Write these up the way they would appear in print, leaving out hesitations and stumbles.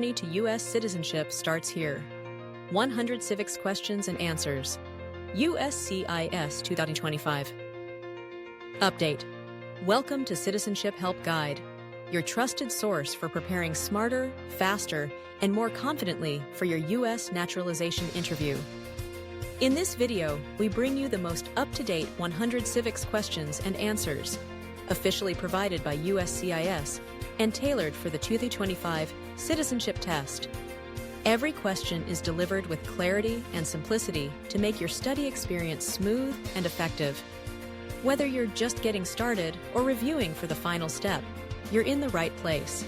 journey to U.S. citizenship starts here. 100 Civics Questions and Answers. USCIS 2025. Update. Welcome to Citizenship Help Guide, your trusted source for preparing smarter, faster, and more confidently for your U.S. naturalization interview. In this video, we bring you the most up-to-date 100 civics questions and answers, officially provided by USCIS and tailored for the 2025 citizenship test. Every question is delivered with clarity and simplicity to make your study experience smooth and effective. Whether you're just getting started or reviewing for the final step, you're in the right place.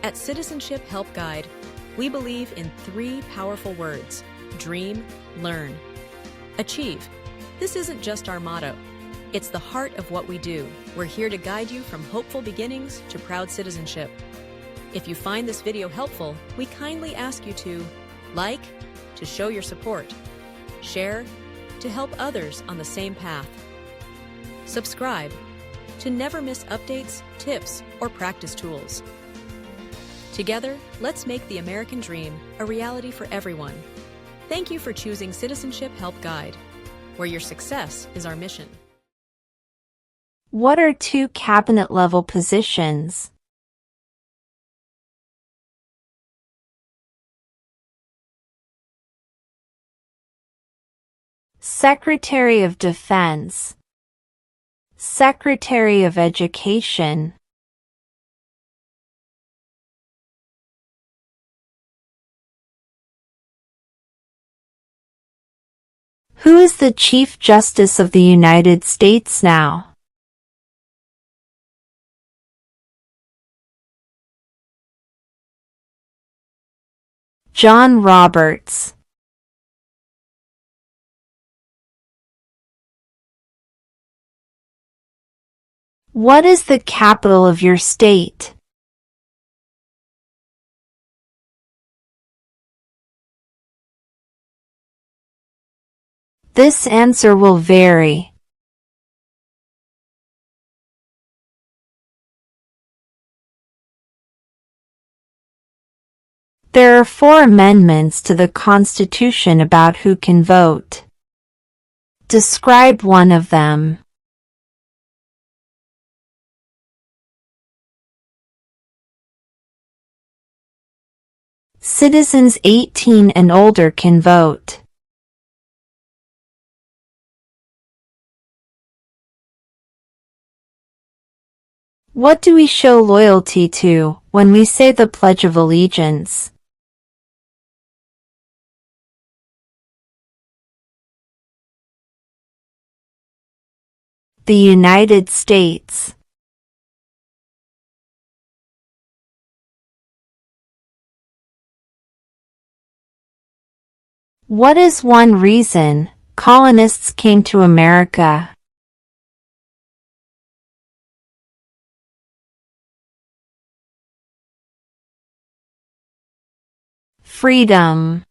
At Citizenship Help Guide, we believe in 3 powerful words: dream, learn, achieve. This isn't just our motto. It's the heart of what we do. We're here to guide you from hopeful beginnings to proud citizenship. If you find this video helpful, we kindly ask you to like, to show your support, share, to help others on the same path, subscribe, to never miss updates, tips, or practice tools. Together, let's make the American dream a reality for everyone. Thank you for choosing Citizenship Help Guide, where your success is our mission. What are 2 cabinet-level positions? Secretary of Defense, Secretary of Education. Who is the Chief Justice of the United States now? John Roberts. What is the capital of your state? This answer will vary. There are 4 amendments to the Constitution about who can vote. Describe one of them. Citizens 18 and older can vote. What do we show loyalty to when we say the Pledge of Allegiance? The United States. What is one reason colonists came to America? Freedom.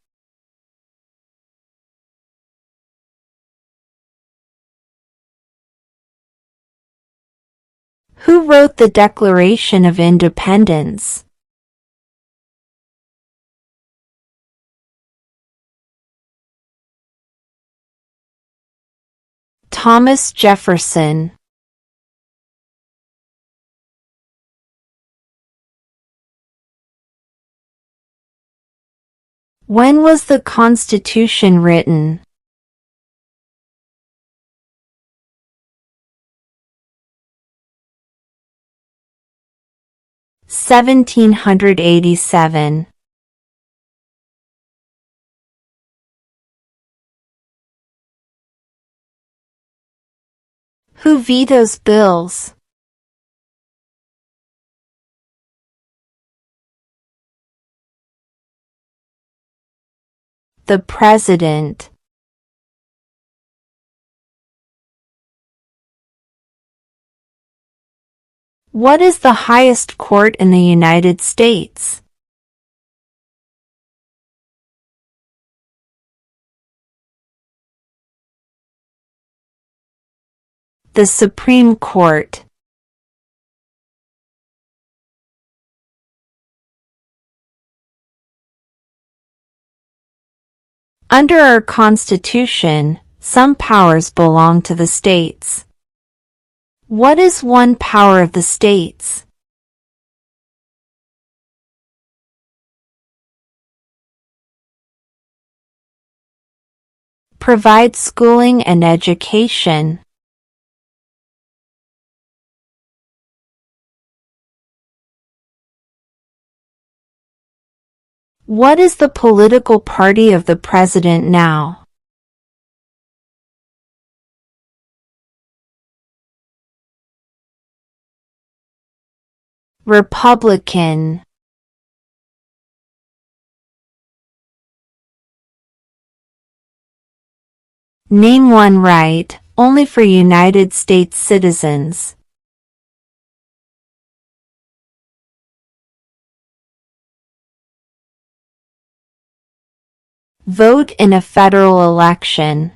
Who wrote the Declaration of Independence? Thomas Jefferson. When was the Constitution written? (1787). Who vetoes bills? The President. What is the highest court in the United States? The Supreme Court. Under our Constitution, some powers belong to the states. What is one power of the states? Provide schooling and education. What is the political party of the president now? Republican. Name one right, only for United States citizens. Vote in a federal election.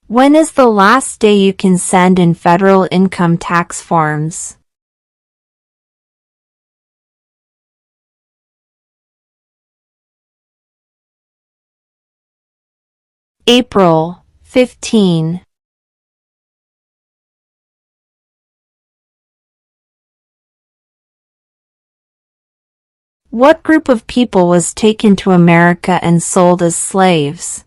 When is the last day you can send in federal income tax forms? April 15. What group of people was taken to America and sold as slaves?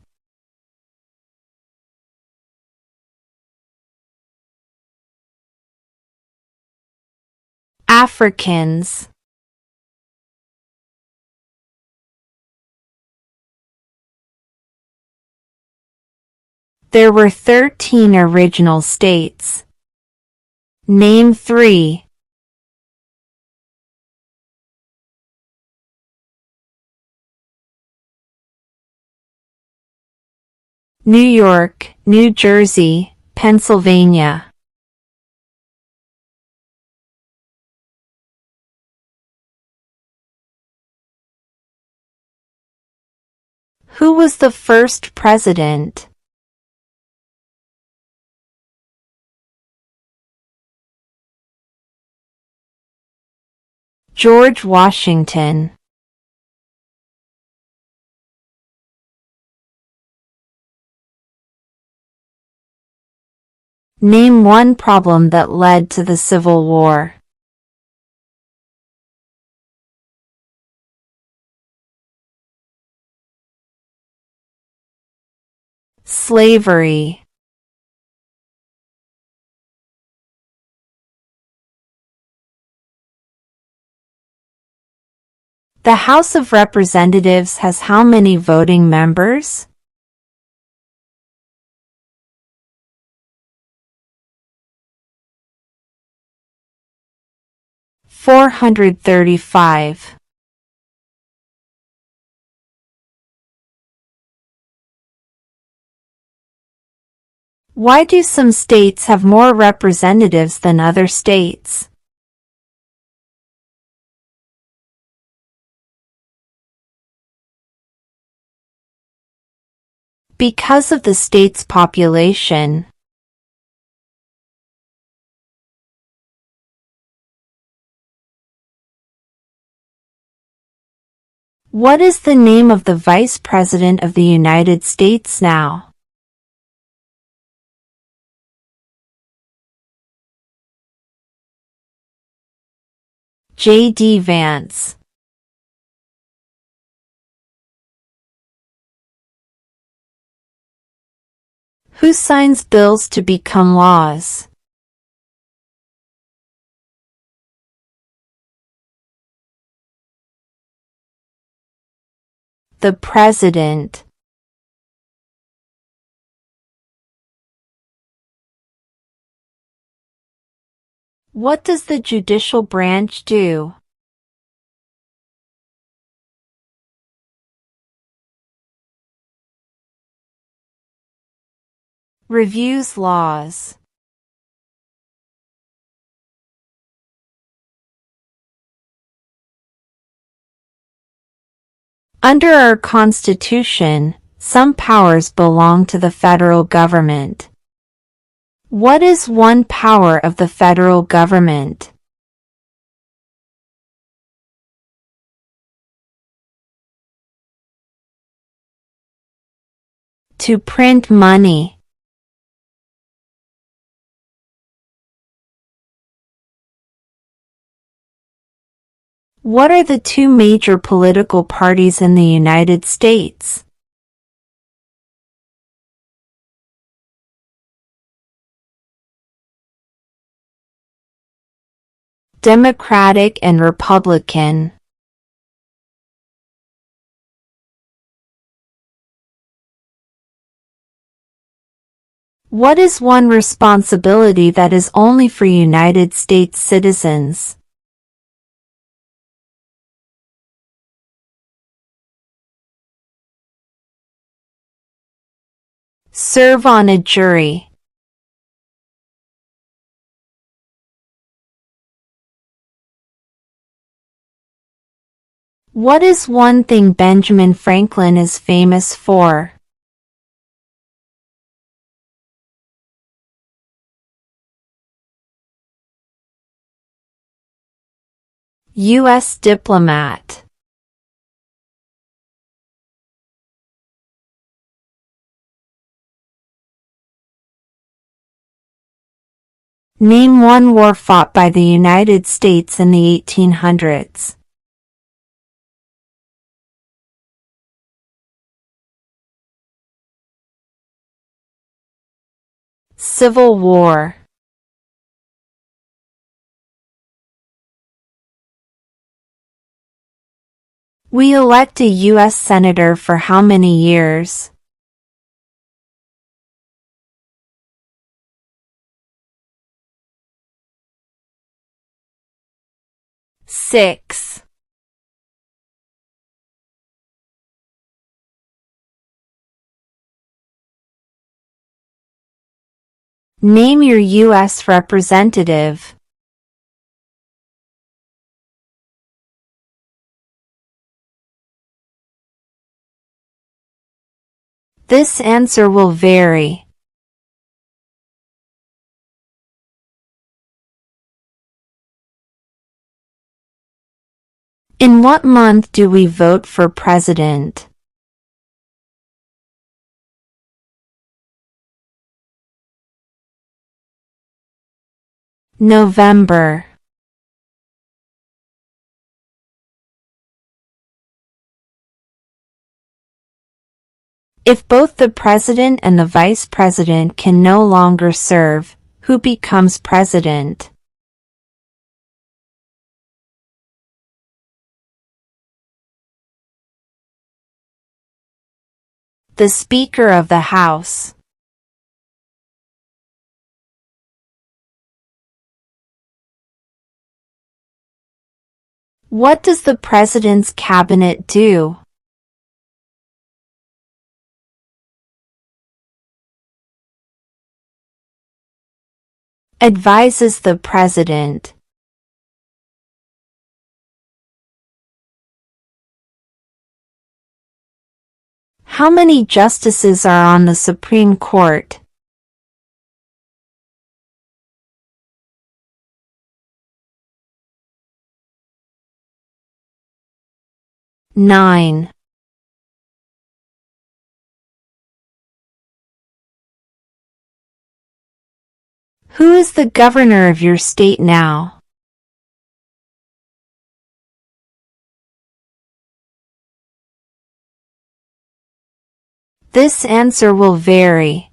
Africans. There were 13 original states. Name 3. New York, New Jersey, Pennsylvania. Who was the first president? George Washington. Name one problem that led to the Civil War. Slavery. The House of Representatives has how many voting members? $435. Why do some states have more representatives than other states? Because of the state's population. What is the name of the Vice President of the United States now? J.D. Vance. Who signs bills to become laws? The President. What does the judicial branch do? Reviews laws. Under our Constitution, some powers belong to the federal government. What is one power of the federal government? To print money. What are the two major political parties in the United States? Democratic and Republican. What is one responsibility that is only for United States citizens? Serve on a jury. What is one thing Benjamin Franklin is famous for? U.S. diplomat. Name one war fought by the United States in the 1800s. Civil War. We elect a U.S. Senator for how many years? 6. Name your U.S. representative. This answer will vary. In what month do we vote for president? November. If both the president and the vice president can no longer serve, who becomes president? The Speaker of the House. What does the President's cabinet do? Advises the President. How many justices are on the Supreme Court? 9. Who is the governor of your state now? This answer will vary.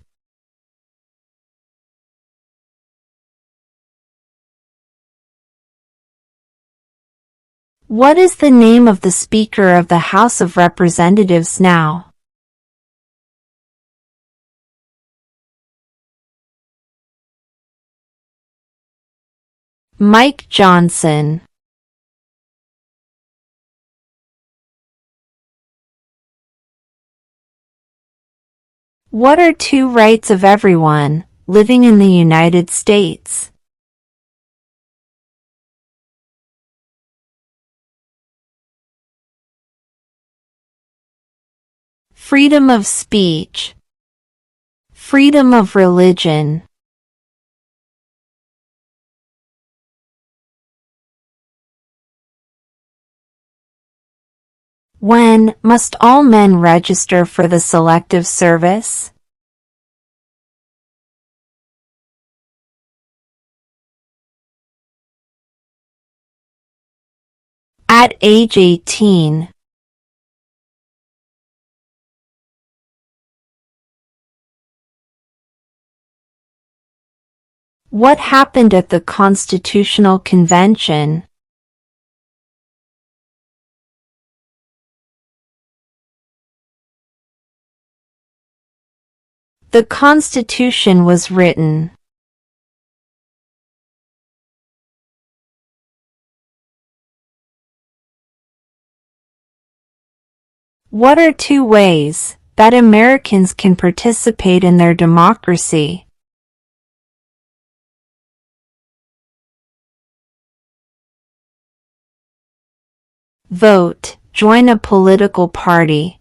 What is the name of the Speaker of the House of Representatives now? Mike Johnson. What are two rights of everyone living in the United States? Freedom of speech. Freedom of religion. When must all men register for the Selective Service? At age 18. What happened at the Constitutional Convention? The Constitution was written. What are 2 ways that Americans can participate in their democracy? Vote, join a political party.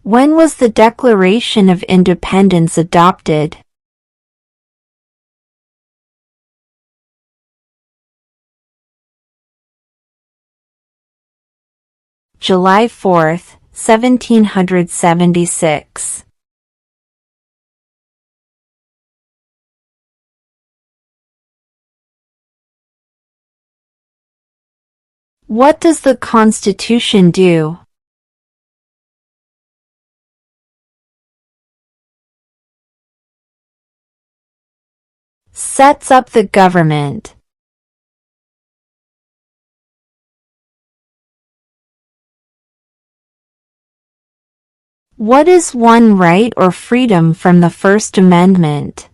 When was the Declaration of Independence adopted? July 4, 1776. What does the Constitution do? Sets up the government. What is one right or freedom from the First Amendment?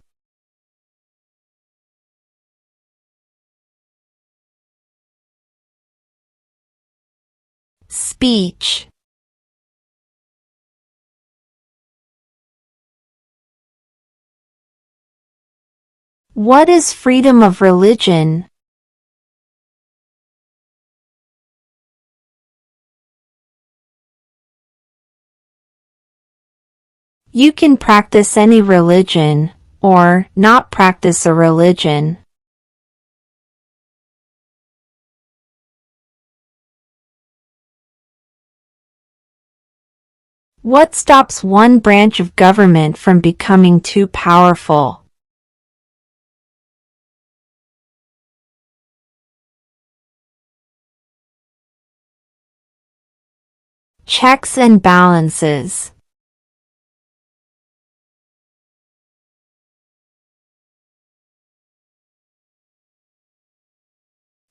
Speech. What is freedom of religion? You can practice any religion, or not practice a religion. What stops one branch of government from becoming too powerful? Checks and balances.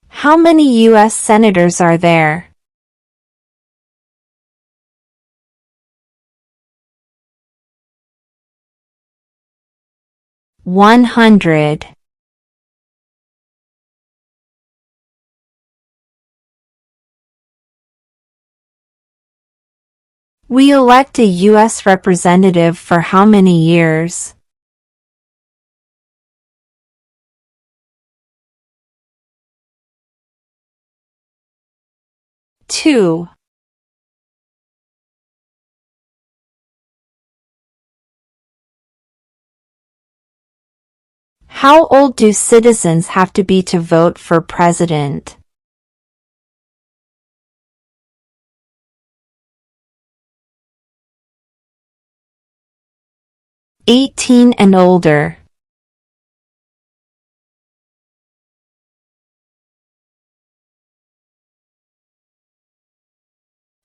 How many U.S. senators are there? 100. We elect a U.S. representative for how many years? 2. How old do citizens have to be to vote for president? 18 and older.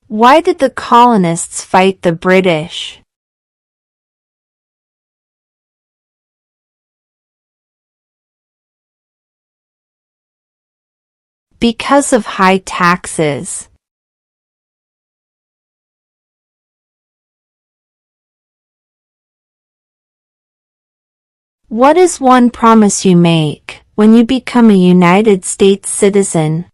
Why did the colonists fight the British? Because of high taxes. What is one promise you make when you become a United States citizen?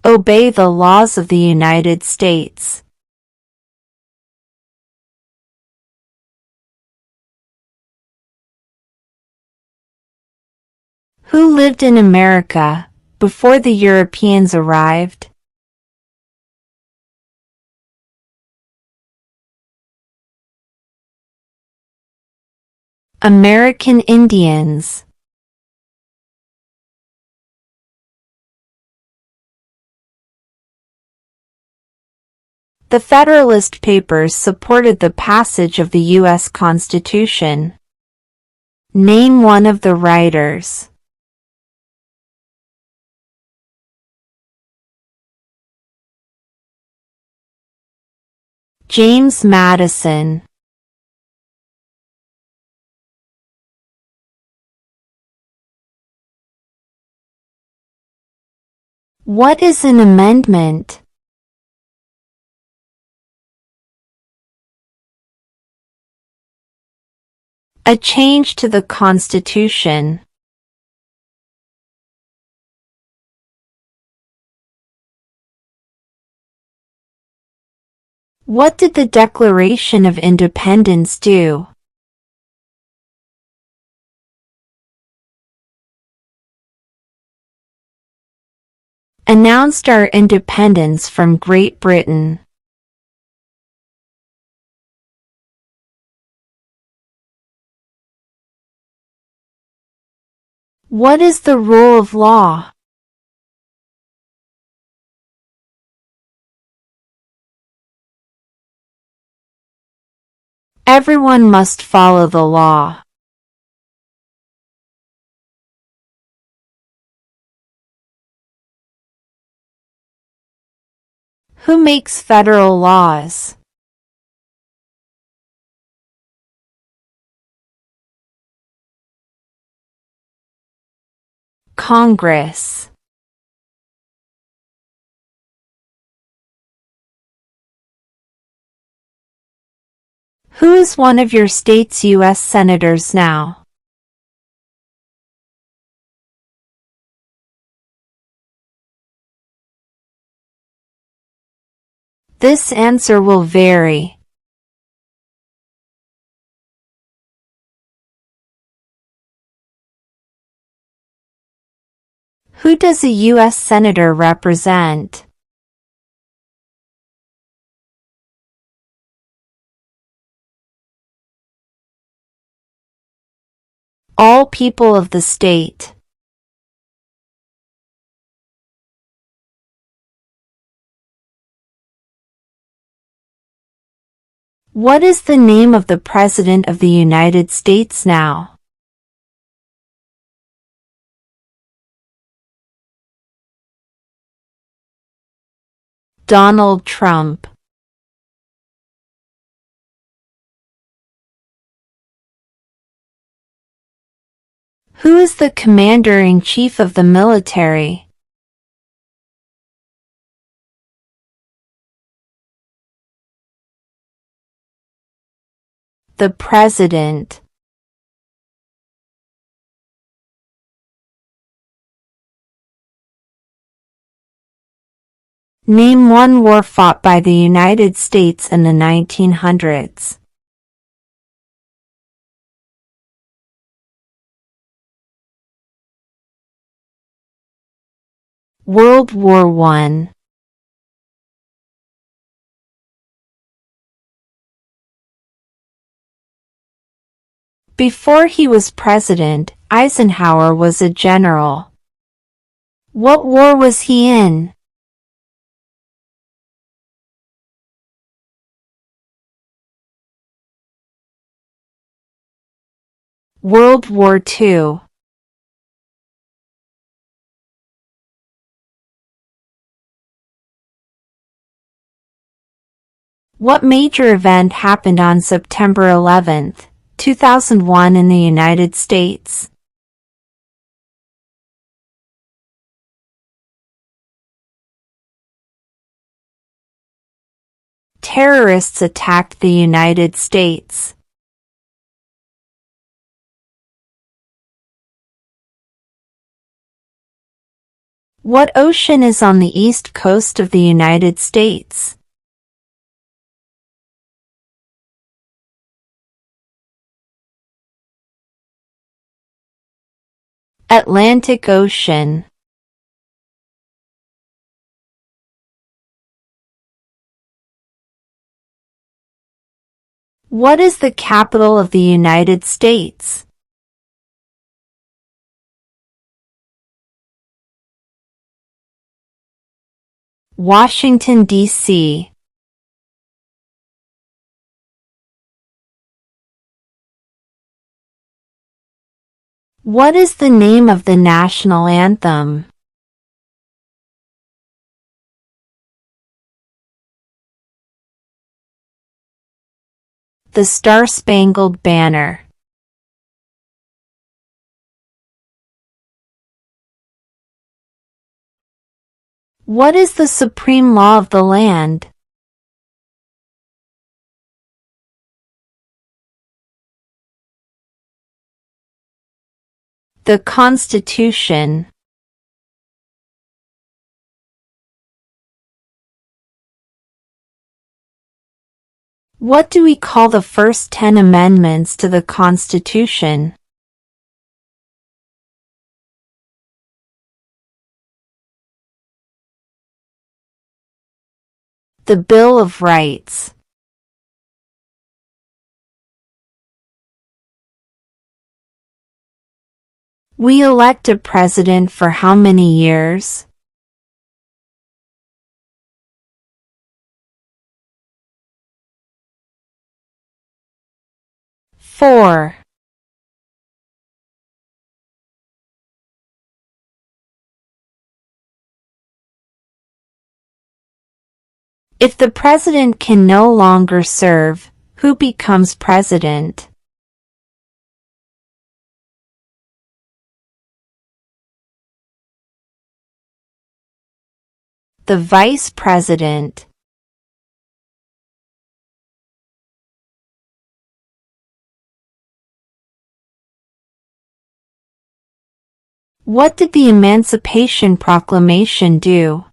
Obey the laws of the United States. Who lived in America before the Europeans arrived? American Indians. The Federalist Papers supported the passage of the U.S. Constitution. Name one of the writers. James Madison. What is an amendment? A change to the Constitution. What did the Declaration of Independence do? Announced our independence from Great Britain. What is the rule of law? Everyone must follow the law. Who makes federal laws? Congress. Who is one of your state's U.S. senators now? This answer will vary. Who does a U.S. senator represent? All people of the state. What is the name of the President of the United States now? Donald Trump. Who is the Commander-in-Chief of the military? The President. Name one war fought by the United States in the 1900s. World War I. Before he was president, Eisenhower was a general. What war was he in? World War II. What major event happened on September 11, 2001 in the United States? Terrorists attacked the United States. What ocean is on the east coast of the United States? Atlantic Ocean. What is the capital of the United States? Washington, D.C. What is the name of the national anthem? The Star-Spangled Banner. What is the supreme law of the land? The Constitution. What do we call the first 10 amendments to the Constitution? The Bill of Rights. We elect a president for how many years? 4. If the president can no longer serve, who becomes president? The vice president. What did the Emancipation Proclamation do?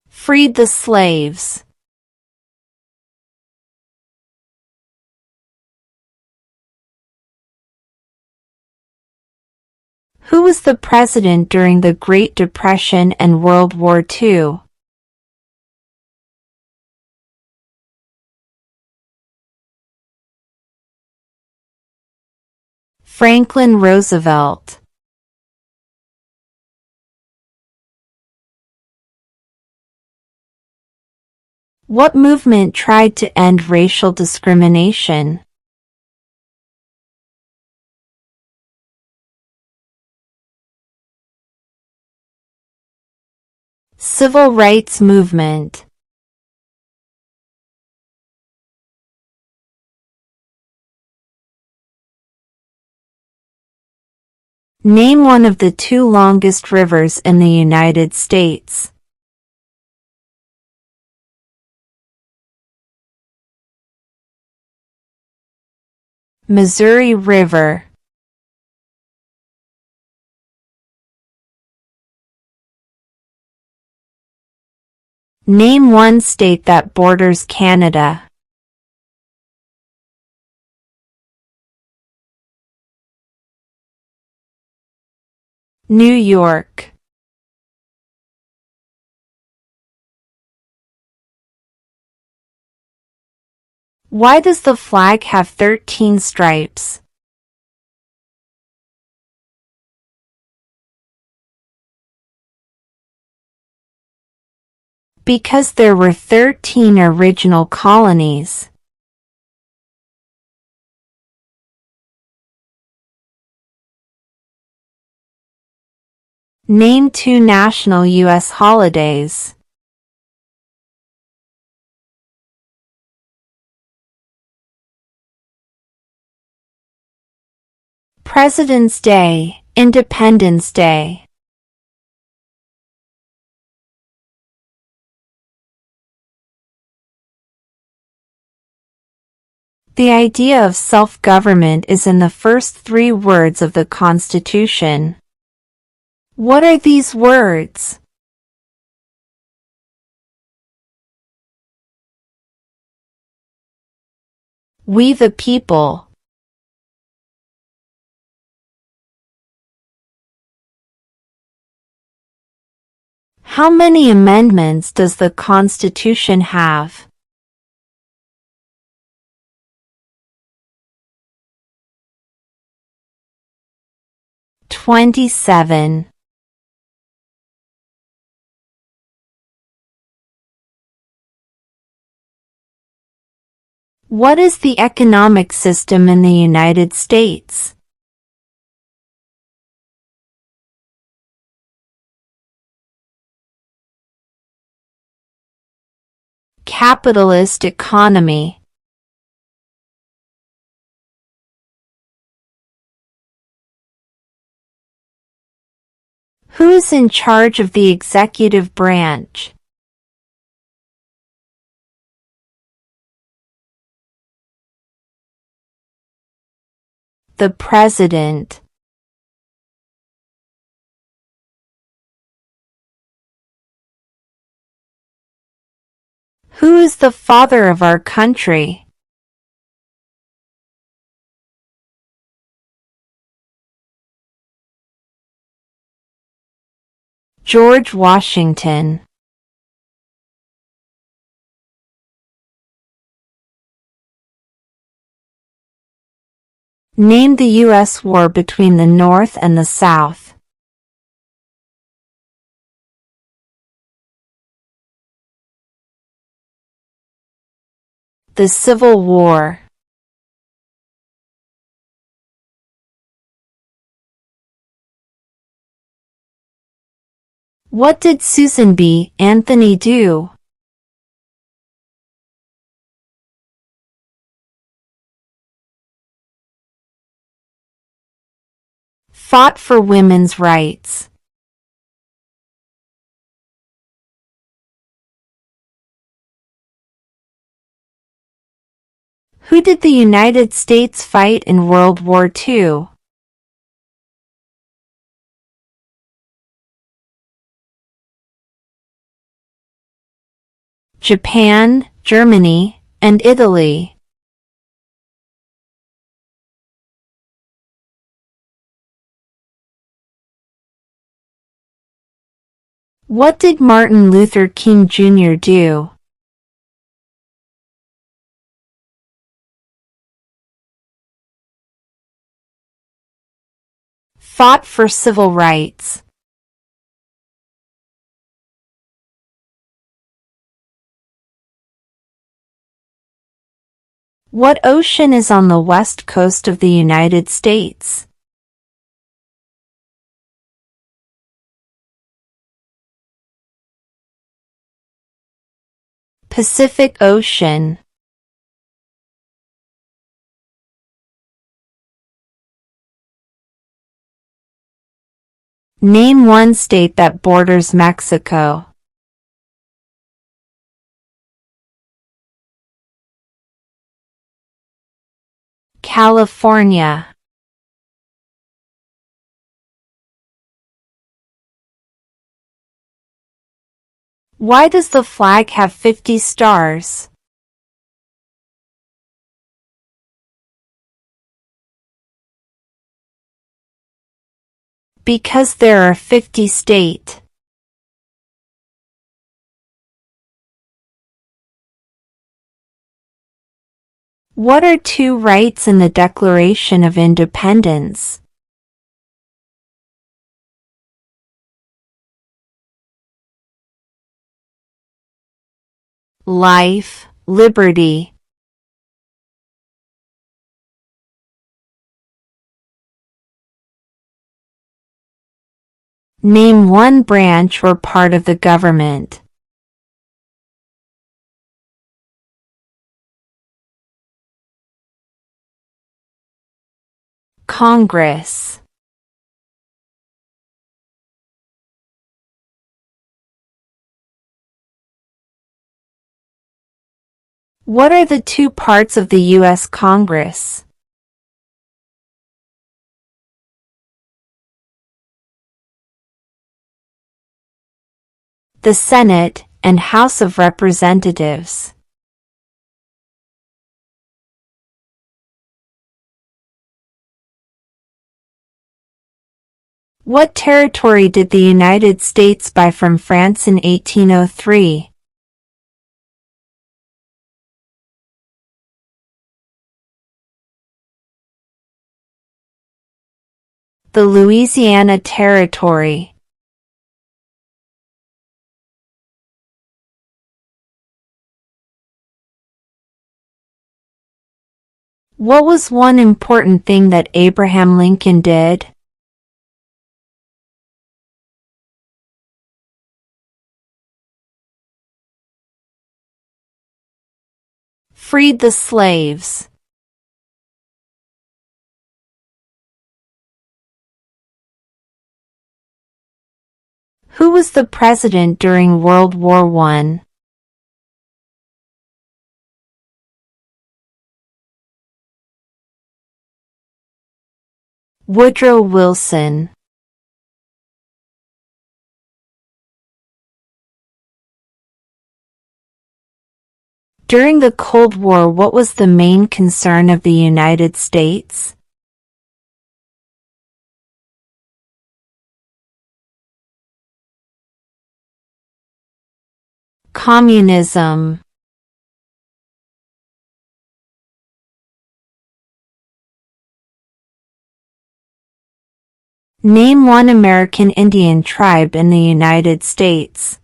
Freed the slaves. Who was the president during the Great Depression and World War II? Franklin Roosevelt. What movement tried to end racial discrimination? Civil rights movement. Name one of the 2 longest rivers in the United States. Missouri River. Name one state that borders Canada. New York. Why does the flag have 13 stripes? Because there were 13 original colonies. Name 2 national U.S. holidays. President's Day, Independence Day. The idea of self-government is in the first 3 words of the Constitution. What are these words? We the people. How many amendments does the Constitution have? 27. What is the economic system in the United States? Capitalist economy. Who is in charge of the executive branch? The President. Who is the father of our country? George Washington. Name the U.S. war between the North and the South. The Civil War. What did Susan B. Anthony do? Fought for women's rights. Who did the United States fight in World War II? Japan, Germany, and Italy. What did Martin Luther King Jr. do? Fought for civil rights. What ocean is on the west coast of the United States? Pacific Ocean. Name one state that borders Mexico. California. Why does the flag have 50 stars? Because there are 50 states. What are two rights in the Declaration of Independence? Life, liberty. Name one branch or part of the government. Congress. What are the two parts of the U.S. Congress? The Senate and House of Representatives. What territory did the United States buy from France in 1803? The Louisiana Territory. What was one important thing that Abraham Lincoln did? Freed the slaves. Who was the president during World War I? Woodrow Wilson. During the Cold War, what was the main concern of the United States? Communism. Name one American Indian tribe in the United States.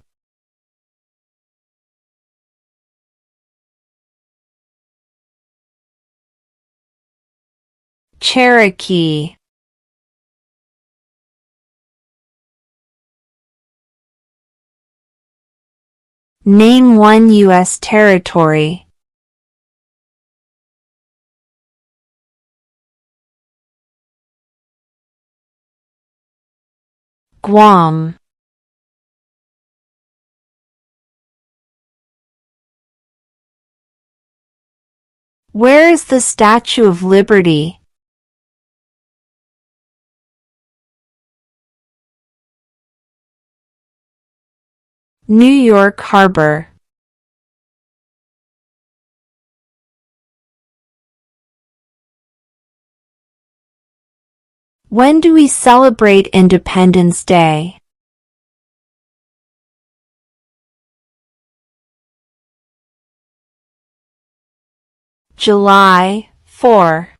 Cherokee. Name one U.S. territory. Guam. Where is the Statue of Liberty? New York Harbor. When do we celebrate Independence Day? July 4.